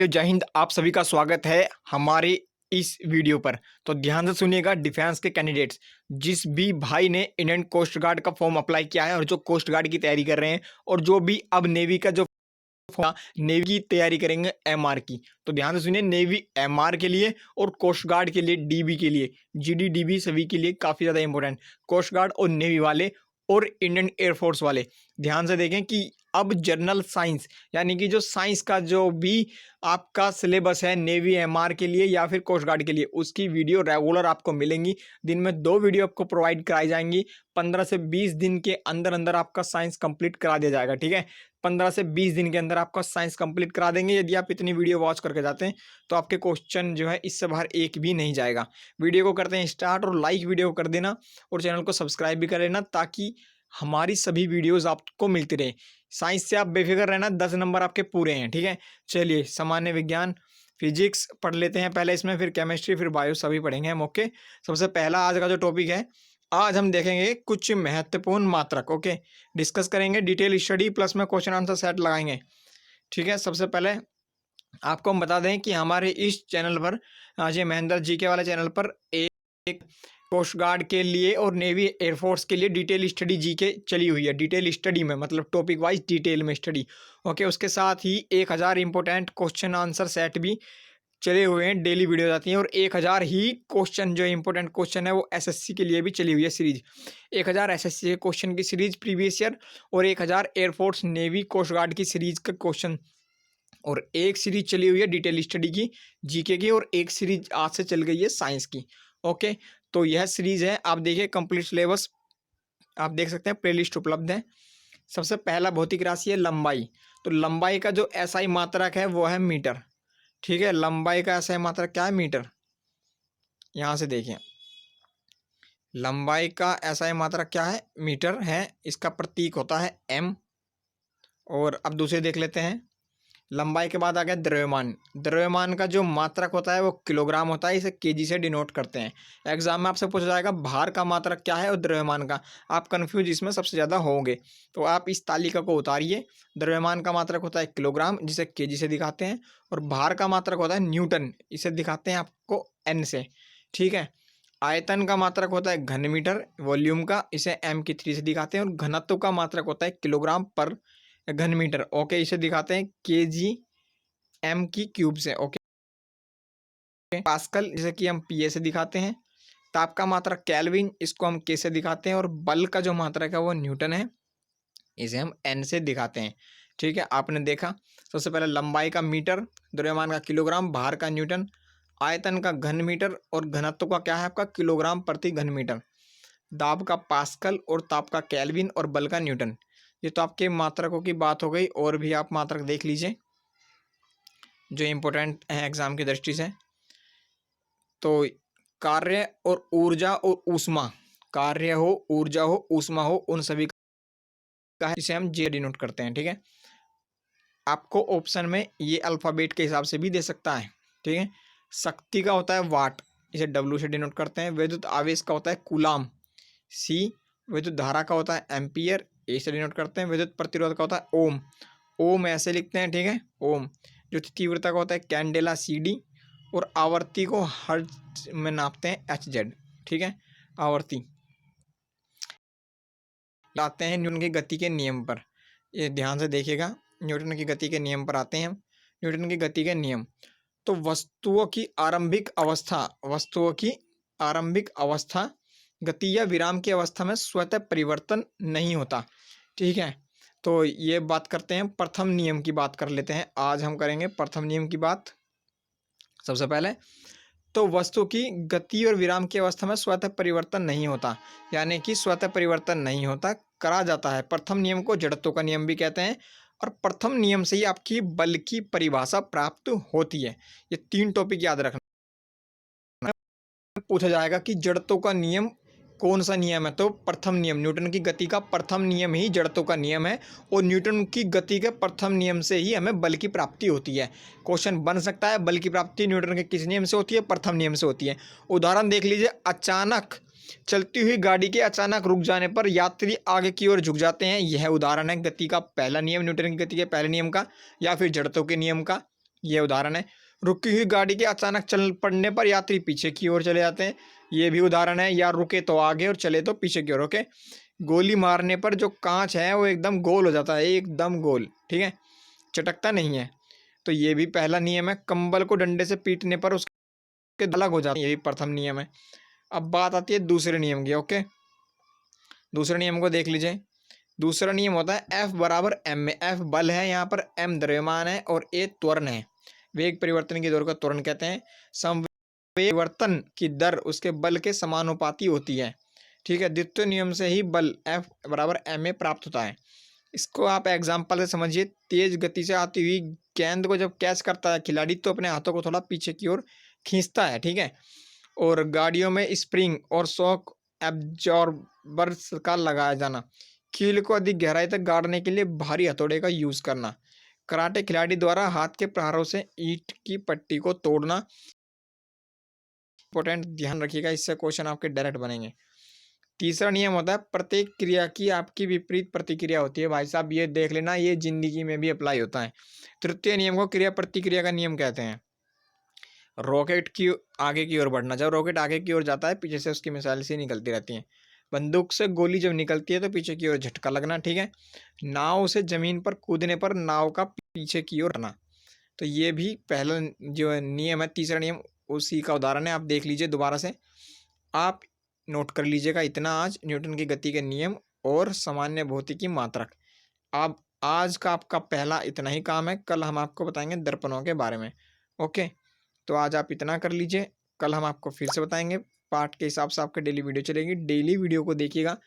जय हिंद। आप सभी का स्वागत है हमारे इस वीडियो पर। तो ध्यान से सुनिएगा। डिफेंस के कैंडिडेट्स, जिस भी भाई ने इंडियन कोस्ट गार्ड का फॉर्म अप्लाई किया है और जो कोस्ट गार्ड की तैयारी कर रहे हैं और जो भी अब नेवी का जो नेवी की तैयारी करेंगे एमआर की, तो ध्यान से सुनिए। नेवी एमआर के लिए और कोस्ट गार्ड के लिए डीबी के लिए जीडी डीबी सभी के लिए काफ़ी ज़्यादा इंपॉर्टेंट। कोस्ट गार्ड और नेवी वाले और इंडियन एयरफोर्स वाले ध्यान से देखें कि अब जनरल साइंस यानी कि जो साइंस का जो भी आपका सिलेबस है नेवी एमआर के लिए या फिर कोस्ट गार्ड के लिए, उसकी वीडियो रेगुलर आपको मिलेंगी। दिन में 2 वीडियो आपको प्रोवाइड कराई जाएंगी। 15 से 20 दिन के अंदर अंदर आपका साइंस कंप्लीट करा दिया जाएगा। ठीक है, 15 से 20 दिन के अंदर आपका साइंस कंप्लीट करा देंगे। यदि आप इतनी वीडियो वॉच करके जाते हैं तो आपके क्वेश्चन जो है इससे बाहर एक भी नहीं जाएगा। वीडियो को करते हैं स्टार्ट और लाइक वीडियो को कर देना और चैनल को सब्सक्राइब भी कर लेना ताकि हमारी सभी वीडियोस आपको मिलती रहे। साइंस से आप बेफिक्र रहना, 10 नंबर आपके पूरे हैं। ठीक है, चलिए सामान्य विज्ञान फिजिक्स पढ़ लेते हैं पहले इसमें, फिर केमिस्ट्री, फिर बायो सभी पढ़ेंगे हम। ओके, सबसे पहला आज का जो टॉपिक है, आज हम देखेंगे कुछ महत्वपूर्ण मात्रक। ओके, डिस्कस करेंगे डिटेल स्टडी प्लस में क्वेश्चन आंसर सेट लगाएंगे। ठीक है, सबसे पहले आपको हम बता दें कि हमारे इस चैनल पर, आज ये महेंद्र जीके वाले चैनल पर एक कोस्ट गार्ड के लिए और नेवी एयरफोर्स के लिए डिटेल स्टडी जीके चली हुई है। डिटेल स्टडी में मतलब टॉपिक वाइज डिटेल में स्टडी। ओके, उसके साथ ही 1000 इंपॉर्टेंट क्वेश्चन आंसर सेट भी चले हुए हैं, डेली वीडियो आती हैं। और 1000 ही क्वेश्चन जो इंपॉर्टेंट क्वेश्चन है वो एसएससी के लिए भी चली हुई है सीरीज। 1000 एसएससी के क्वेश्चन की सीरीज प्रीवियस ईयर और 1000 एयरफोर्स नेवी कोस्ट गार्ड की सीरीज का क्वेश्चन, और एक सीरीज चली हुई है डिटेल स्टडी की जीके की, और एक सीरीज आज से चल गई है साइंस की। ओके, तो यह सीरीज है। आप देखिए कंप्लीट सिलेबस आप देख सकते हैं, प्लेलिस्ट उपलब्ध है। सबसे पहला भौतिक राशि है लंबाई। तो लंबाई का जो एसआई मात्रक है वो है मीटर। ठीक है, लंबाई का एसआई मात्रक क्या है? मीटर। यहाँ से देखिए, लंबाई का एसआई मात्रक क्या है? मीटर है। इसका प्रतीक होता है एम। और अब दूसरे देख लेते हैं। लंबाई के बाद आ गया द्रव्यमान। द्रव्यमान का जो मात्रक होता है वो किलोग्राम होता है। इसे केजी से डिनोट करते हैं। एग्जाम में आपसे पूछा जाएगा भार का मात्रक क्या है और द्रव्यमान का। आप कंफ्यूज इसमें सबसे ज़्यादा होंगे, तो आप इस तालिका को उतारिए। द्रव्यमान का मात्रक होता है किलोग्राम, जिसे केजी से दिखाते हैं। और भार का मात्रक होता है न्यूटन, इसे दिखाते हैं आपको एन से। ठीक है, आयतन का मात्रक होता है घन मीटर, वॉल्यूम का इसे एम की 3 से दिखाते हैं। और घनत्व का मात्रक होता है किलोग्राम पर घन मीटर। ओके, इसे दिखाते हैं केजी एम की क्यूब से। ओके, पास्कल जिसे कि हम पीए से दिखाते हैं। ताप का मात्रक केल्विन, इसको हम के से दिखाते हैं। और बल का जो मात्रक है वो न्यूटन है, इसे हम एन से दिखाते हैं। ठीक है, आपने देखा सबसे पहले लंबाई का मीटर, द्रव्यमान का किलोग्राम, भार का न्यूटन, आयतन का घन मीटर और घनत्व का क्या है आपका? किलोग्राम प्रति घन मीटर। दाब का पास्कल और ताप का केल्विन और बल का न्यूटन। ये तो आपके मात्रकों की बात हो गई। और भी आप मात्रक देख लीजिए जो इम्पोर्टेंट है एग्जाम की दृष्टि से। तो कार्य और ऊर्जा और ऊष्मा, कार्य हो, ऊर्जा हो, ऊष्मा हो, उन सभी का है, इसे हम जे डिनोट करते हैं। ठीक है, आपको ऑप्शन में ये अल्फ़ाबेट के हिसाब से भी दे सकता है। ठीक है, शक्ति का होता है वाट, इसे डब्ल्यू से डिनोट करते हैं। विद्युत आवेश का होता है कूलाम, सी। विद्युत धारा का होता है एम्पियर, ए से डिनोट करते हैं। विद्युत प्रतिरोध का होता है ओम, ओम ऐसे लिखते हैं। ठीक है, ओम। जो तीव्रता का होता है कैंडेला, सी डी। और आवर्ती को हर्ट्ज में नापते हैं, एच जेड। ठीक है, आवर्ती। आते हैं न्यूटन की गति के नियम पर। ये ध्यान से देखिएगा, न्यूटन की गति के नियम पर आते हैं हम। न्यूटन की गति के नियम, तो वस्तुओं की आरंभिक अवस्था गति या विराम की अवस्था में स्वतः परिवर्तन नहीं होता। ठीक है, तो ये बात करते हैं, प्रथम नियम की बात कर लेते हैं। आज हम करेंगे प्रथम नियम की बात। सबसे पहले तो वस्तु की गति और विराम की अवस्था में स्वतः परिवर्तन नहीं होता, यानी कि स्वतः परिवर्तन नहीं होता, करा जाता है। प्रथम नियम को जड़त्व का नियम भी कहते हैं। और प्रथम नियम से ही आपकी बल की परिभाषा प्राप्त होती है। ये 3 टॉपिक याद रखना। पूछा जाएगा कि जड़त्व का नियम कौन सा नियम है, तो प्रथम नियम, न्यूटन की गति का प्रथम नियम ही जड़त्व का नियम है। और न्यूटन की गति के प्रथम नियम से ही हमें बल की प्राप्ति होती है। क्वेश्चन बन सकता है, बल की प्राप्ति न्यूटन के किस नियम से होती है? प्रथम नियम से होती है। उदाहरण देख लीजिए, अचानक चलती हुई गाड़ी के अचानक रुक जाने पर यात्री आगे की ओर झुक जाते हैं। यह उदाहरण है गति का पहला नियम, न्यूटन की गति के पहले नियम का, या फिर जड़त्व के नियम का। ये उदाहरण है। रुकी हुई गाड़ी के अचानक चल पड़ने पर यात्री पीछे की ओर चले जाते हैं, ये भी उदाहरण है। या रुके तो आगे और चले तो पीछे की ओर। ओके। गोली मारने पर जो कांच है वो एकदम गोल हो जाता है, एकदम गोल, ठीक है, चटकता नहीं है। तो ये भी पहला नियम है। कंबल को डंडे से पीटने पर उसके अलग हो जाता है, ये भी प्रथम नियम है। अब बात आती है दूसरे नियम की। ओके, दूसरे नियम को देख लीजिए। दूसरा नियम होता है F बराबर m में। F बल है यहाँ पर, m द्रव्यमान है और a त्वरण है। वेग परिवर्तन की दर को त्वरण कहते हैं। संवेग परिवर्तन की दर उसके बल के समानुपाती होती है, ठीक है। द्वितीय नियम से ही बल F बराबर ma प्राप्त होता है। इसको आप एग्जाम्पल से समझिए। तेज गति से आती हुई गेंद को जब कैच करता है खिलाड़ी तो अपने हाथों को थोड़ा पीछे की ओर खींचता है, ठीक है। और गाड़ियों में स्प्रिंग और शॉक एब्जॉर्बर्स का लगाया जाना, कील को अधिक गहराई तक गाड़ने के लिए भारी हथौड़े का यूज करना, कराटे खिलाड़ी द्वारा हाथ के प्रहारों से ईंट की पट्टी को तोड़ना। इंपॉर्टेंट, ध्यान रखिएगा, इससे क्वेश्चन आपके डायरेक्ट बनेंगे। तीसरा नियम होता है प्रत्येक क्रिया की आपकी विपरीत प्रतिक्रिया होती है। भाई साहब ये देख लेना, ये जिंदगी में भी अप्लाई होता है। तृतीय नियम को क्रिया प्रतिक्रिया का नियम कहते हैं। रॉकेट की आगे की ओर बढ़ना, जब रॉकेट आगे की ओर जाता है पीछे से उसकी मिसाइल से निकलती रहती हैं। बंदूक से गोली जब निकलती है तो पीछे की ओर झटका लगना, ठीक है। नाव से जमीन पर कूदने पर नाव का पीछे की ओर आना। तो ये भी पहला जो नियम है, तीसरा नियम, उसी का उदाहरण है। आप देख लीजिए दोबारा से, आप नोट कर लीजिएगा इतना आज, न्यूटन की गति के नियम और सामान्य भौतिकी मात्रक। आप आज का आपका पहला इतना ही काम है, कल हम आपको बताएंगे दर्पणों के बारे में। ओके, तो आज आप इतना कर लीजिए, कल हम आपको फिर से बताएंगे। पार्ट के हिसाब से आपकी डेली वीडियो चलेगी, डेली वीडियो को देखिएगा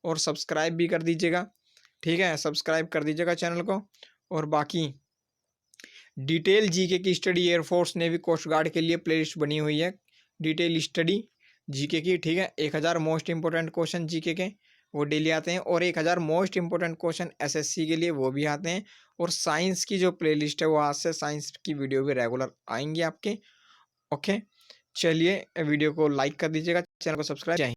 और सब्सक्राइब भी कर दीजिएगा, ठीक है। सब्सक्राइब कर दीजिएगा चैनल को। और बाकी डिटेल जीके की study air force navy coast guard के लिए प्लेलिस्ट बनी हुई है, डिटेल स्टडी जीके की, ठीक है। 1000 मोस्ट इंपॉर्टेंट क्वेश्चन जीके के वो डेली आते हैं और 1000 मोस्ट इंपॉर्टेंट क्वेश्चन एसएससी के लिए वो भी आते हैं। और साइंस की जो प्लेलिस्ट है वो आज से साइंस की वीडियो भी रेगुलर आएंगी आपके। ओके, चलिए वीडियो को लाइक कर दीजिएगा, चैनल को सब्सक्राइब।